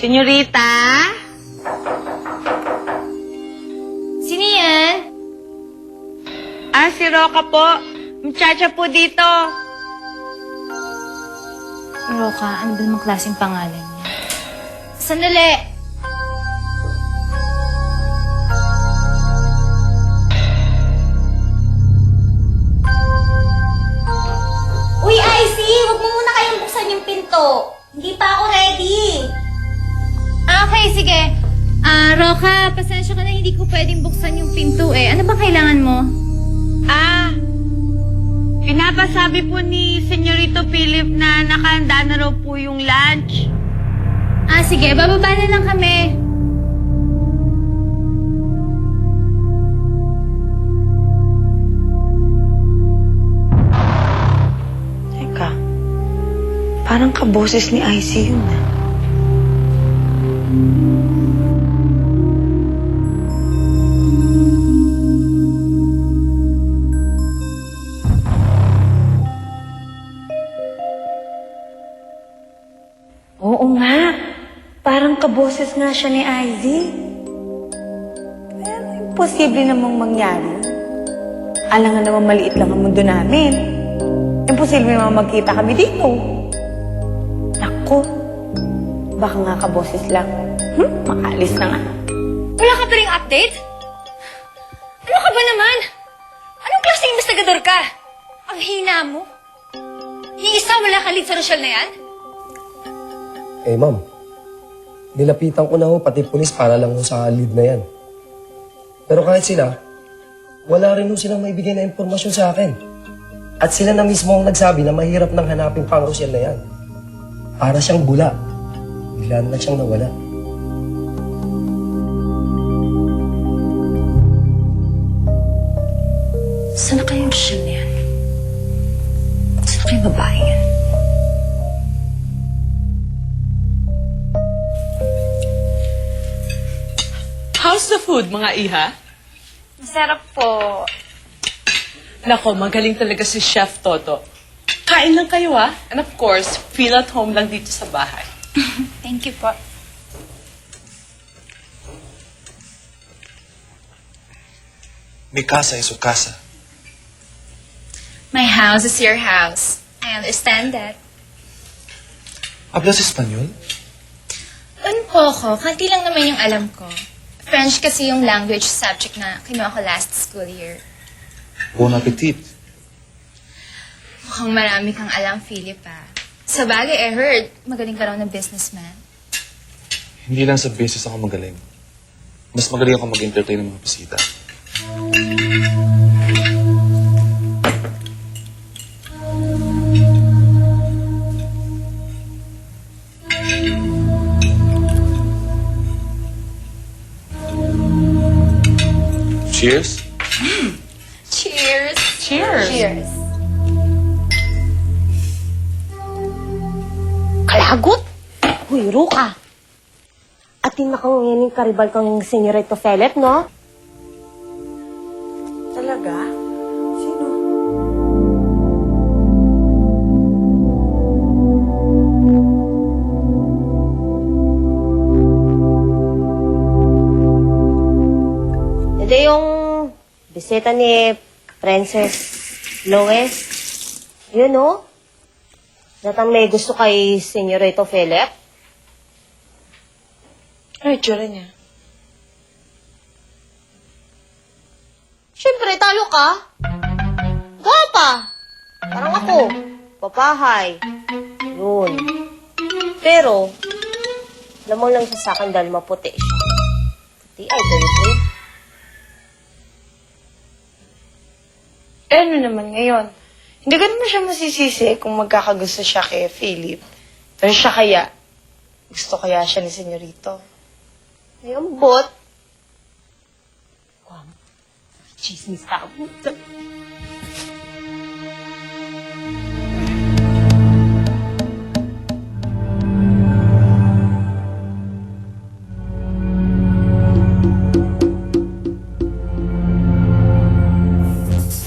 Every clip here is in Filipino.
Senyorita? Sino yan? Si Roca po. Muchacha po dito. Roca, ano ba namang klaseng pangalan niya? Sandali! Uy, Icy! Huwag mo muna kayong buksan yung pinto. Hindi pa ako ready. Okay, sige. Roca, pasensya ka na hindi ko pwedeng buksan yung pinto eh. Ano bang kailangan mo? Pinapasabi po ni Senyorito Philip na nakahanda na raw po yung lunch. Sige, bababa na lang kami. Teka, parang kaboses ni Icy yun ah. Oo nga. Parang kaboses nga siya ni Izzy. Pero imposible namang mangyari. Alam nga naman maliit lang ang mundo namin. Imposible naman magkita kami dito. Naku, baka nga kaboses lang. Makaalis na nga. Wala ka pa ring update? Ano ka ba naman? Anong klaseng investigador ka? Ang hina mo. Yung isa wala ka lead sa Rochelle na yan? Eh, ma'am. Nilapitan ko na ho pati pulis para lang ho sa lead na yan. Pero kahit sila, wala rin ho silang maibigay na impormasyon sa akin. At sila na mismo ang nagsabi na mahirap nang hanapin pang Rochelle na yan. Para siyang bula. Bigla na siyang nawala. Saan na kayo Rochelle na yan? Saan na kayo babae yan? How's the food, mga iha? Masarap po. Nako, magaling talaga si Chef Toto. Kain lang kayo, ah. And of course, feel at home lang dito sa bahay. Thank you po. Mi casa es su casa. My house is your house. I understand that. ¿Hablas español? Un poco. Kanti lang naman yung alam ko. French kasi yung language subject na kinuha ko last school year. Bon appetit. Mukhang marami kang alam, Philip, ah. Sa bagay, I heard, magaling ka raw na businessman. Hindi lang sa business ako magaling. Mas magaling ako mag-entertain ng mga bisita. Cheers? Cheers! Cheers! Cheers! Kalagot? Huy, Roca. Atin na kang ngayon yung karibal kang Senyorito Philip, no? Talaga? Sino? Hindi yung bisita ni Princess Lois. Yun, no? Datang may gusto kay Senyorito Philip. Ano itsura niya? Siyempre, talo ka. Gwapa. Parang ako. Papahay. Yun. Pero, lamang lang siya sa akin dahil maputi siya. Puti ay dali. Eh, ano naman ngayon? Hindi ko naman siya masisisi kung magkakagusto siya kay Philip. Pero siya kaya, gusto kaya siya ni Senyorito. Ay, ambot. Wow. Chismis ka.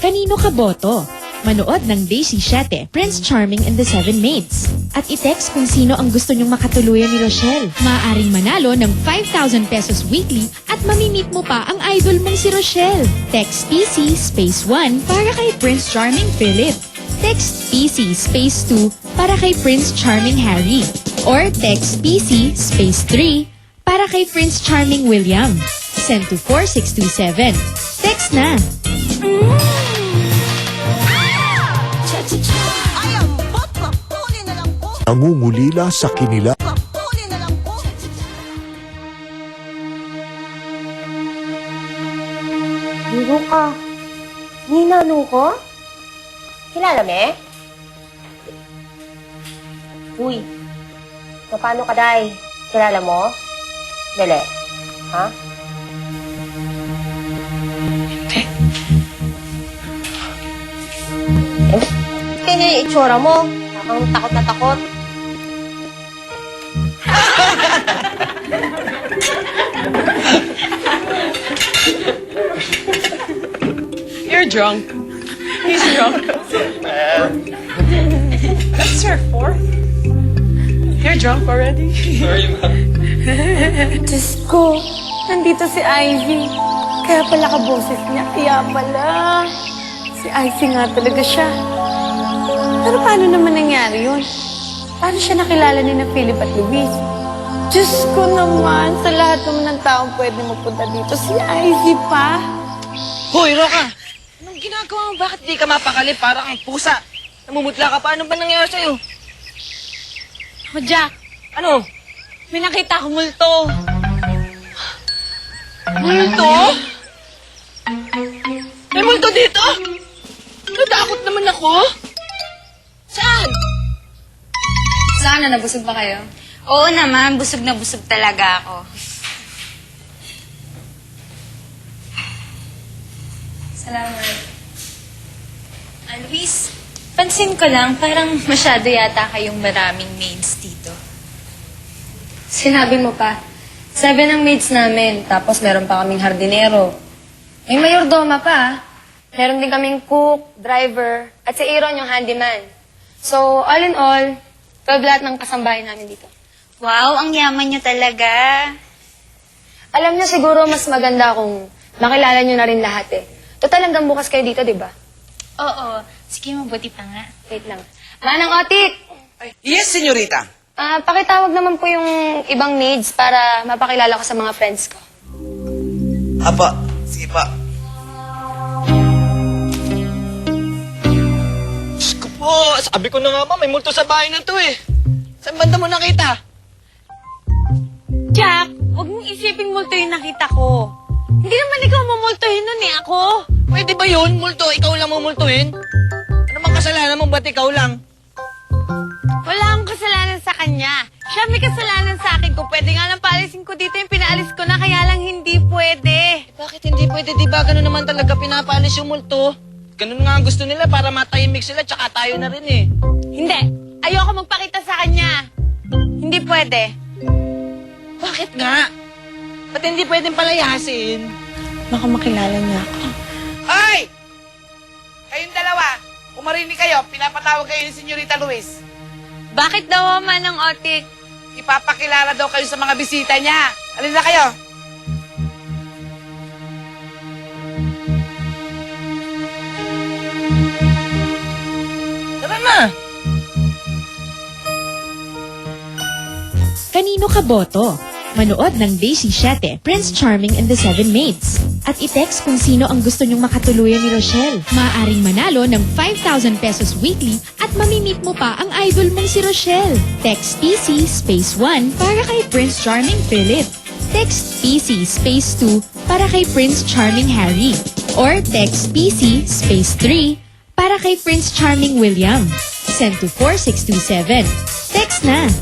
Kanino ka boto? Manood ng Day 7, Prince Charming and the Seven Maids. at i-text kung sino ang gusto nyong makatuluyan ni Rochelle. Maaaring manalo ng 5,000 pesos weekly at mamimit mo pa ang idol mong si Rochelle. Text PC space 1 para kay Prince Charming Philip. Text PC space 2 para kay Prince Charming Harry. Or text PC space 3 para kay Prince Charming William. Send to 4627. Text na! Nangungulila sa kinila. Biro ka. Ninano ko? Kilala me? Uy. Paano ka, Day? Kilala mo? Dali. Ha? Hindi. Kanya yung itsura mo. Parang takot na takot. You're drunk. He's drunk. That's your fourth? You're drunk already? Diyos ko, nandito si Ivy. Kaya pala kaboses niya. Kaya pala. Si Ivy nga talaga siya. Pero paano naman nangyari yun? Paano siya nakilala ni na Philip at Luis? Diyos ko naman, sa lahat naman ng taong pwede mapunta dito, si Ivy pa. Hoy, Roka! Anong ginagawa mo? Bakit di ka mapakali? Parang ang pusa. Namumutla ka pa. Ano ba nangyari sa'yo? Oh, Jack, Ano? may nakita akong multo. Multo? May multo dito? Natakot naman ako. Saan? Sana nabusog ba kayo? Oo naman, busog na busog talaga ako. Salamat. Luis, pansin ko lang, parang masyado yata kayong maraming maids dito. Sinabi mo pa, 7 ang maids namin, tapos meron pa kaming hardinero. May mayordoma pa. Meron din kaming cook, driver, at si Aaron yung handyman. So, all in all, 12 lahat ng kasambahay namin dito. Wow, ang yaman niyo talaga. Alam niyo siguro mas maganda kung makilala niyo na rin lahat eh. Total hanggang bukas kayo dito, di ba? Oo. Sige, mabuti pa nga. Wait lang. Manang Otik! Yes, senyorita. Pakitawag naman po yung ibang maids para mapakilala ko sa mga friends ko. Apa, sige pa. Diyos ko po, sabi ko na nga ba, may multo sa bahay na to eh. Saan banda mo nakita? Jack, huwag mong isipin multo yung nakita ko. Hindi naman ikaw mamultuhin nun eh, ako. Pwede ba yun? Multo, ikaw lang mamultuhin? Ano bang kasalanan mo? Ba't ikaw lang? Wala akong kasalanan sa kanya. Siya may kasalanan sa akin. Kung pwede nga lang paalisin ko dito yung pinaalis ko na, kaya lang hindi pwede. Bakit hindi pwede? Di ba ganun naman talaga pinapaalis yung multo? Ganun nga ang gusto nila para matahimik sila, tsaka tayo na rin eh. Hindi. Ayoko magpakita sa kanya. Hindi pwede. Bakit nga? Ba't hindi pwedeng palayasin? Baka makilala niya ako. Hoy! Kayong dalawa, kung marinig kayo, pinapatawag kayo ni Senyorita Luis. Bakit daw Manang Otik? Ipapakilala daw kayo sa mga bisita niya. Alin na kayo? Tara na! Kanino ka boto? Manood ng Day 7, Prince Charming and the 7 Maids. At i-text kung sino ang gusto nyong makatuluyan ni Rochelle. Maaaring manalo ng 5,000 pesos weekly at mamimit mo pa ang idol mong si Rochelle. Text PC space 1 para kay Prince Charming Philip. Text PC space 2 para kay Prince Charming Harry. Or text PC space 3 para kay Prince Charming William. Send to 4627. Text na!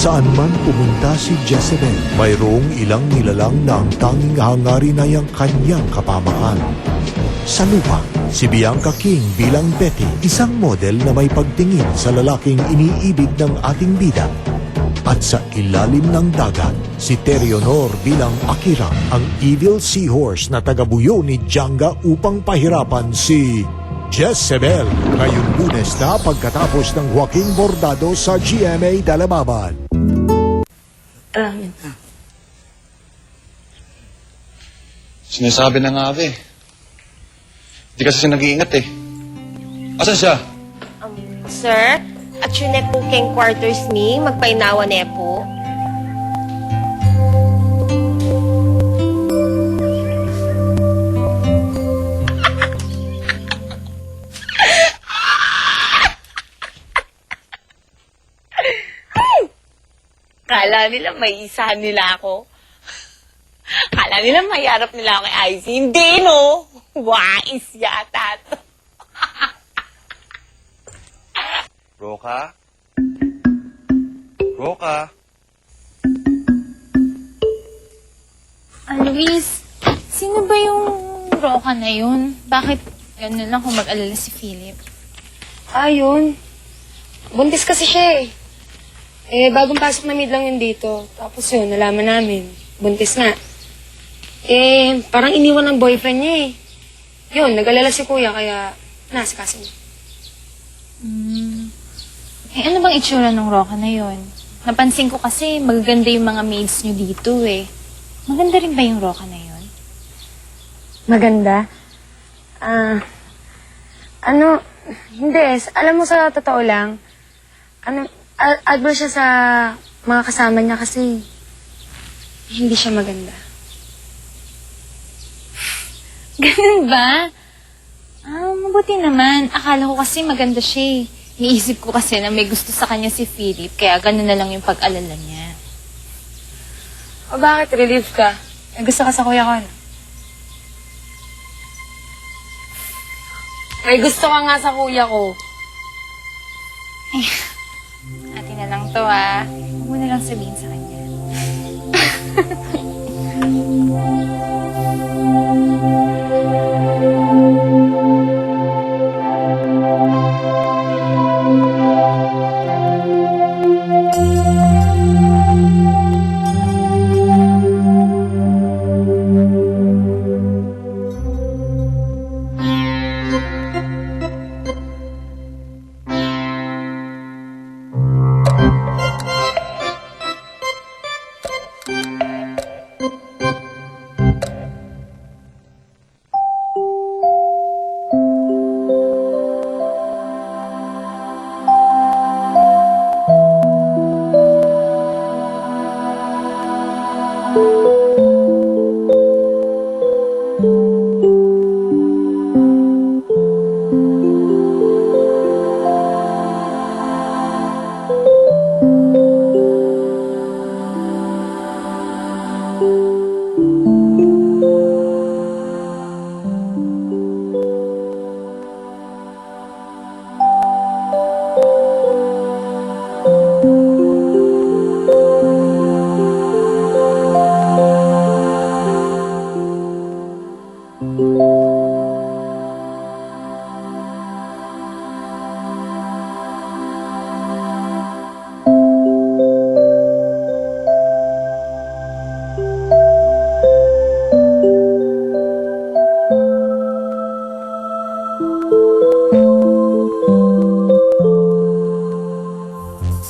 Saan man pumunta si Jezebel, mayroong ilang nilalang na ang tanging hangarin ay ang kanyang kapamakan. Sa lupa, si Bianca King bilang Betty, isang model na may pagtingin sa lalaking iniibig ng ating bida. At sa ilalim ng dagat, si Terry Honor bilang Akira, ang evil seahorse na tagabuyo ni Janga upang pahirapan si Jezebel. Ngayong Lunes na pagkatapos ng Joaquin Bordado sa GMA Dalababan. Sinasabi na nga eh. Hindi kasi siya nag-iingat eh. Asan siya? Sir, at yun po keng quarters ni, magpainawa na po. Kala nila may isahan nila ako. Kala nila may harap nila ako kay Izzy. Hindi, no? Wais yata to. Roka? Roka? Luis, sino ba yung Roka na yun? Bakit gano'n lang kung mag-alala si Philip? Ayun. Buntis kasi siya eh. Bagong pasok na maid lang yun dito. Tapos yun, nalaman namin. Buntis nga. Parang iniwan ng boyfriend niya eh. Yun, nag-alala si kuya kaya nasikaso niya. Ano bang itsura ng Roka na yun? Napansin ko kasi magaganda yung mga maids nyo dito eh. Maganda rin ba yung Roka na yun? Maganda? Hindi. Alam mo sa totoo lang, adverse siya sa mga kasama niya kasi hindi siya maganda. Ganun ba? Mabuti naman. Akala ko kasi maganda siya eh. Niisip ko kasi na may gusto sa kanya si Philip, kaya ganun na lang yung pag-alala niya. O bakit relief ka? Gusto ka sa kuya ko, no? May gusto ka nga sa kuya ko. Atin na lang to Huwag mo na lang sabihin sa kanya.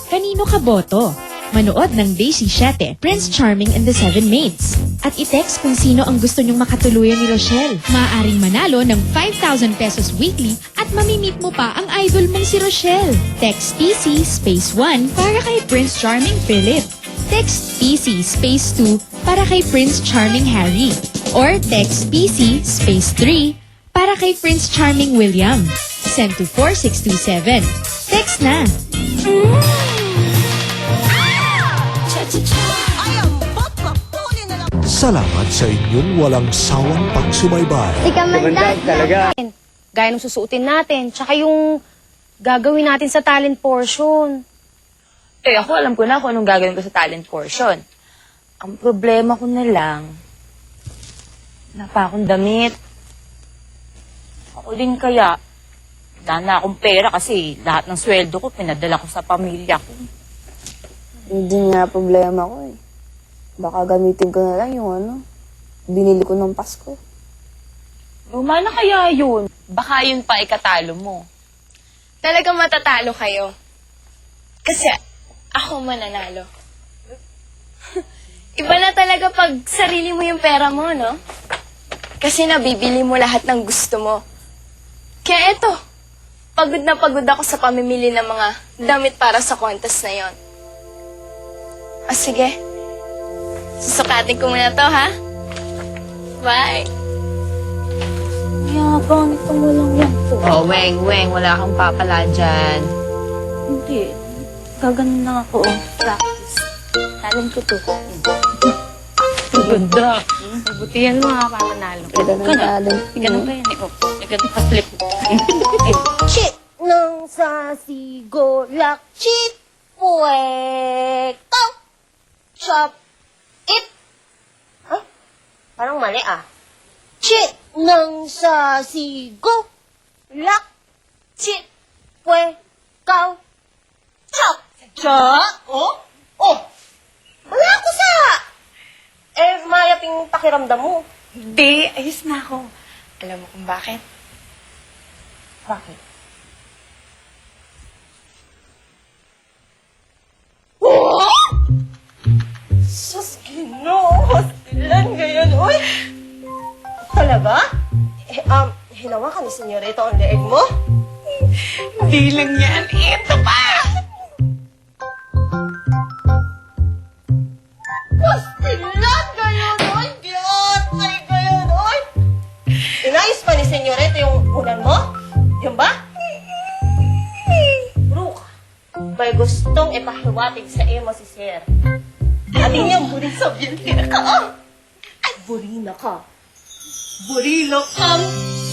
Kanino ka boto? Manood ng Daisy 7, Prince Charming and the Seven Maids. At i-text kung sino ang gusto nyong makatuluyan ni Rochelle. Maaaring manalo ng 5,000 pesos weekly at mamimit mo pa ang idol mong si Rochelle. Text PC space 1 para kay Prince Charming Philip. Text PC space 2 para kay Prince Charming Harry. Or text PC space 3 para kay Prince Charming William. Send to 4627. Text na! Salamat sa inyong walang sawang pagsubaybay. Gaya ng susuotin natin, tsaka yung gagawin natin sa talent portion. Ako alam ko na kung anong gagawin ko sa talent portion. Ang problema ko na lang, wala pa akong damit. Ako din kaya, wala na akong pera kasi lahat ng sweldo ko pinadala ko sa pamilya ko. Hindi nga problema ko eh. Baka gamitin ko na lang yung binili ko ng Pasko. Luma na kaya yun? Baka yun pa ikatalo mo. Talagang matatalo kayo. Kasi ako mananalo. Iba na talaga pag sarili mo yung pera mo, no? Kasi nabibili mo lahat ng gusto mo. Kaya eto, pagod na pagod ako sa pamimili ng mga damit para sa contest na yon. Sige. Susukatin ko muna to, ha? Bye! Yabang itong walang yan to. Oh, weng, wala kang papala dyan. Hindi. Gaganon lang ako, Practice. Talent ko to. Ganda. Magbutihan mo ha, para manalo. Ganda ng talent. Ganun pa yan. Ganun pa flip. Chit ng sasigolak, chit puwek, chop it. Ay, parang mali ah. Chit ng sasigo, lak, chit, pwe, kaw, chop. Chop? Oh? Oh! Wala ako sa... mayaping pakiramdam mo. Hindi, ayos na ako. Alam mo kung bakit? Bakit? Oh! Sus, Ginoo! Ngayon, uy! Talaga? Hinawa ka ni Senyorito ang leeg mo? Hindi lang yan. Ito pa! Pastilan ngayon, uy! Cute! Ay, ngayon, uy! Inayos pa ni Senyorito yung unan mo? Yun ba? Brooke, may gustong ipahiwatig sa iyo si Sir. Ating niyang burin sa Biantina ka, Ay, burina ka. Burino kam,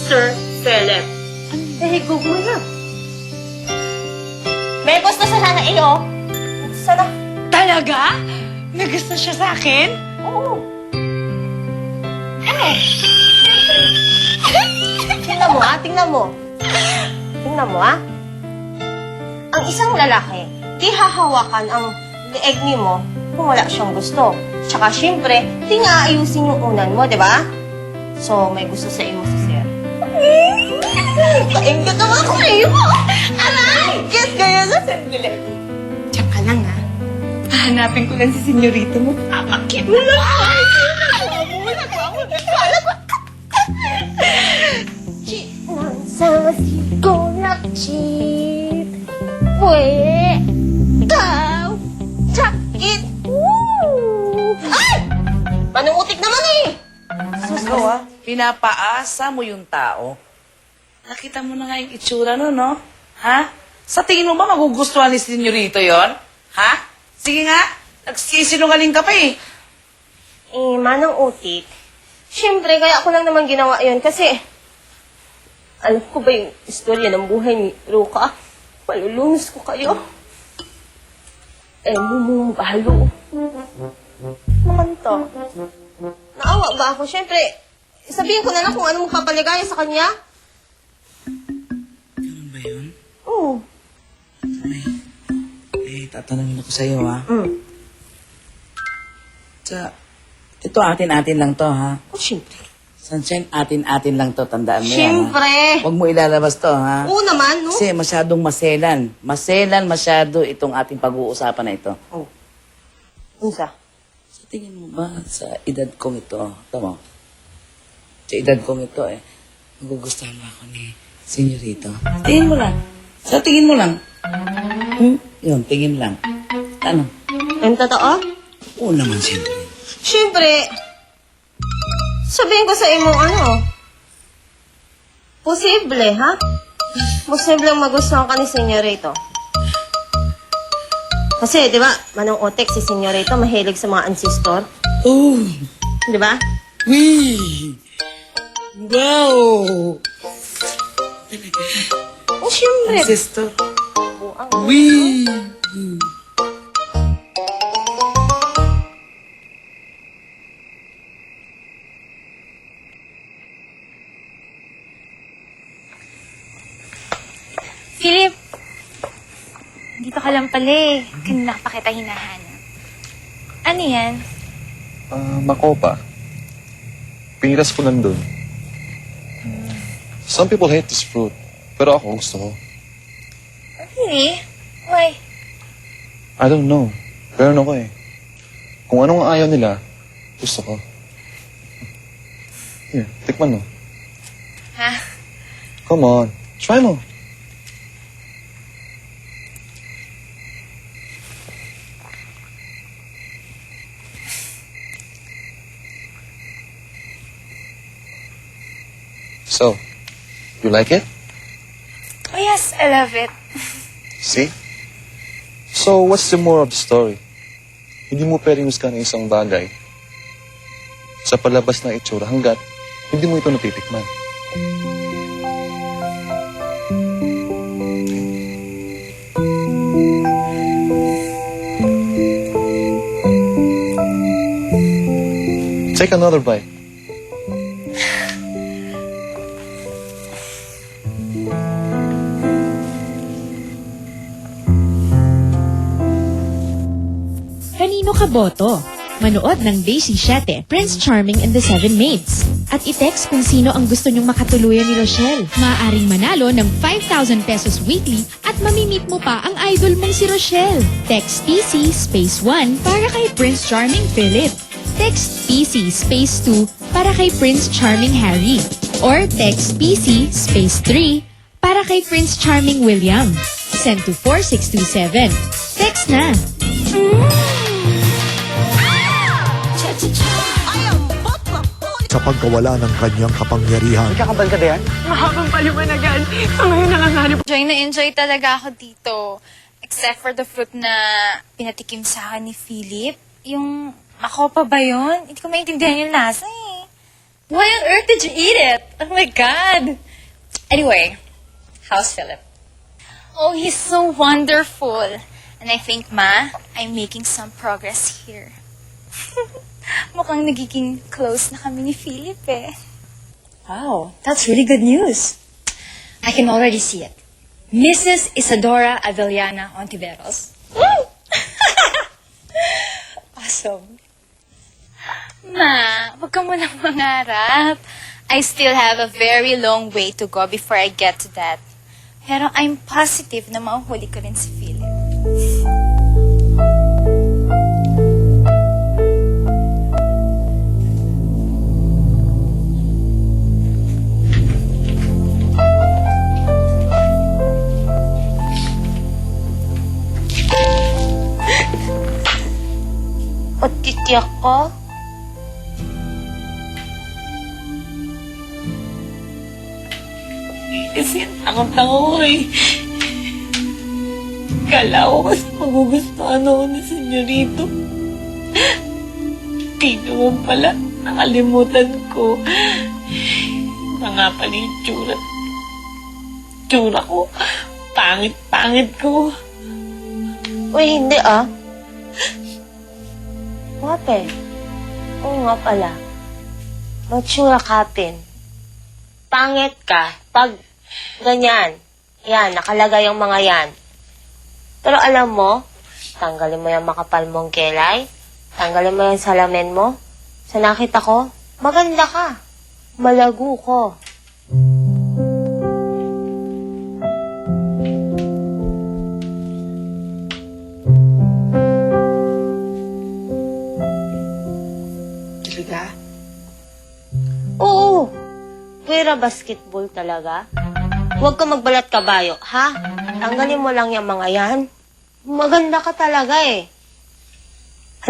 Sir Philip. Gugulo na. May gusto sa sana iyo. Sana. Talaga? Nagusto siya sa akin? Oo. Tingnan mo, tingnan mo. Tingnan mo, Ang isang lalaki, di hahawakan ang leeg ni mo kung wala siyang gusto. Tsaka, syempre, di nga aayusin yung unan mo, di ba? So, may gusto sa iyo si Sir. Kaingit naman ako iyo mo! Aray! Get gaya na, sandali. Diyan ka lang, ha? Hahanapin ko lang si senyorito mo. Papakit mo lang! Sa sigolak chip, pwe, kaw, chakit, Ay! Panuutik naman eh! Ikaw pinapaasa mo yung tao. Nakita mo na nga yung itsura no, no? Ha? Sa tingin mo ba magugustuhan ni Senyorito yon? Ha? Sige nga, nagsisinungaling ka pa eh. Manang utik. Siyempre, kaya ako lang naman ginawa yun kasi alam ko ba yung istorya ng buhay ni Ruka? Malulungis ko kayo. Mumung balo. Makanta. Naawa ba ako? Siyempre, sabihin ko na lang kung ano magpapaligaya sa kanya. Ganun ba yun? Oo. Tatanungin ako sa'yo, ha? Ito atin-atin lang to, ha? Oh, siyempre. Sunshine, atin-atin lang to. Tandaan mo yan, ha? Siyempre. Huwag mo ilalabas to, ha? Oo naman, no? Kasi masyadong maselan. Maselan masyado itong ating pag-uusapan na ito. Oh. Unsa? Sa tingin mo ba sa edad kong ito, tama? Sa edad kong ito, magugustuhan mo ako ni Senyorito. Tingin mo lang. Sa tingin mo lang. Yun, tingin lang. Ano? Ang totoo? Oo naman, siyempre. Siyempre, sabihin ko sa imo, posible, ha? Posible ang magustuhan ka ni Senyorito. Kasi, di ba, Manong Otek, si Senyorito, mahilig sa mga ancestor. Oh! Di ba? Wee! Wow! Oh, siyempre. Sister. Buang. Wee! Philip, dito ka lang pala eh. Kanina pa kita hinahanap. Ano yan? Makopa. Pinitas ko lang dun. Some people hate this fruit. Pero ako gusto ko. Really? Why? I don't know. Pero ano ko eh. Kung anong ayaw nila, gusto ko. Here, tikman mo. Ha? Come on. Try mo. So, you like it? Oh yes, I love it. See? So, what's the moral of the story? Hindi mo pwedeng husgahan ng isang bagay sa palabas na itsura hanggat hindi mo ito natitikman. Take another bite. Kanino ka boto? Manood ng Daisy 7, Prince Charming and the Seven Maids. At i-text kung sino ang gusto nyong makatuluyan ni Rochelle. Maaaring manalo ng 5,000 pesos weekly at mamimit mo pa ang idol mong si Rochelle. Text PC space 1 para kay Prince Charming Philip. Text PC space 2 para kay Prince Charming Harry. Or text PC space 3 para kay Prince Charming William. Send to 4627. Text na! Sa pagkawala ng kanyang kapangyarihan, Kakabal ka ba yan? Mahabang paliwanagan. Sa ngayon nangangarap. Enjoy na enjoy talaga ako dito. Except for the fruit na pinatikim sa akin ni Philip. Yung makopa ba yun? Hindi ko maintindihan yung lasa eh. Why on earth did you eat it? Oh my God! Anyway, how's Philip? Oh, he's so wonderful. And I think, Ma, I'm making some progress here. Mukhang nagiging close na kami ni Philip eh. Wow, that's really good news. I can already see it. Mrs. Isadora Avellana Ontiveros. Awesome. Ma, wag ka munang mangarap. I still have a very long way to go before I get to that. Pero I'm positive na mahuhuli ko rin si Philip. O titiyak ko? Kasi takot-takot ko eh. Kala ko mas magugustuhan ako ni Senyorito. Di naman pala, nakalimutan ko. Iba nga pala yung tsura ko. Pangit-pangit ko. Uy, hindi ah. Wape. Oo nga pala. Matsura kapin. Pangit ka pag ganyan. Yan, nakalagay yung mga yan. Pero alam mo, tanggalin mo yung makapal mong kilay, tanggalin mo yung salamin mo. Sa nakita ko, maganda ka. Malago ko. Talaga? Oo. Pwera basketball talaga. Huwag ka magbalat kabayo, ha? Tanggalin mo lang yung mga yan. Maganda ka talaga eh.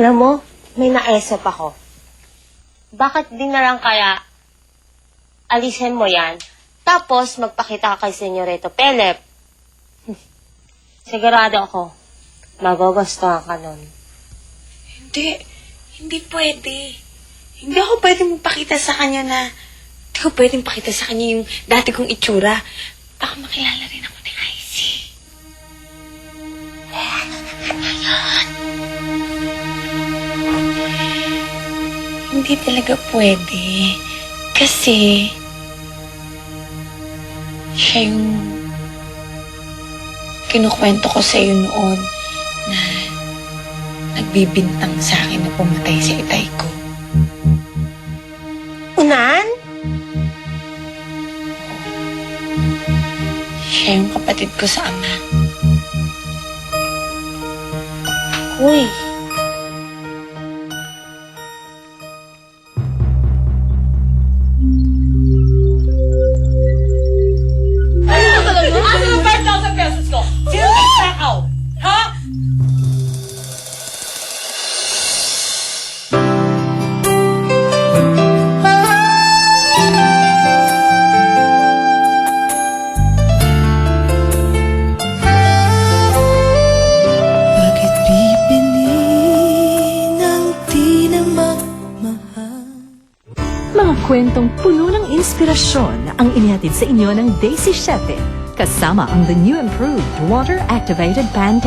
Alam mo, may naisip ako. Bakit di na lang kaya alisin mo yan, tapos magpakita ka kay Senyorito Philip? Sigurado ako, magugustuhan ka nun. Hindi pwede. Hindi ako pwedeng magpakita sa kanya na, hindi ko pwedeng pakita sa kanya yung dati kong itsura. Baka makilala rin ako ni Icy. Hindi talaga pwede. Kasi, siya yung kinukwento ko sa iyo noon na nagbibintang sa akin na pumatay si itay ko. Unan? Siya yung kapatid ko sa ama. Uy. Ano yung 5,000 pesos ko? Sino nagsakaw? Ha? Bakit bibili ng di na magmahal? Mga kwentong puno ng inspirasyon ang inihatid sa inyo ng Daisy 7. Kasama ang the new improved water-activated pan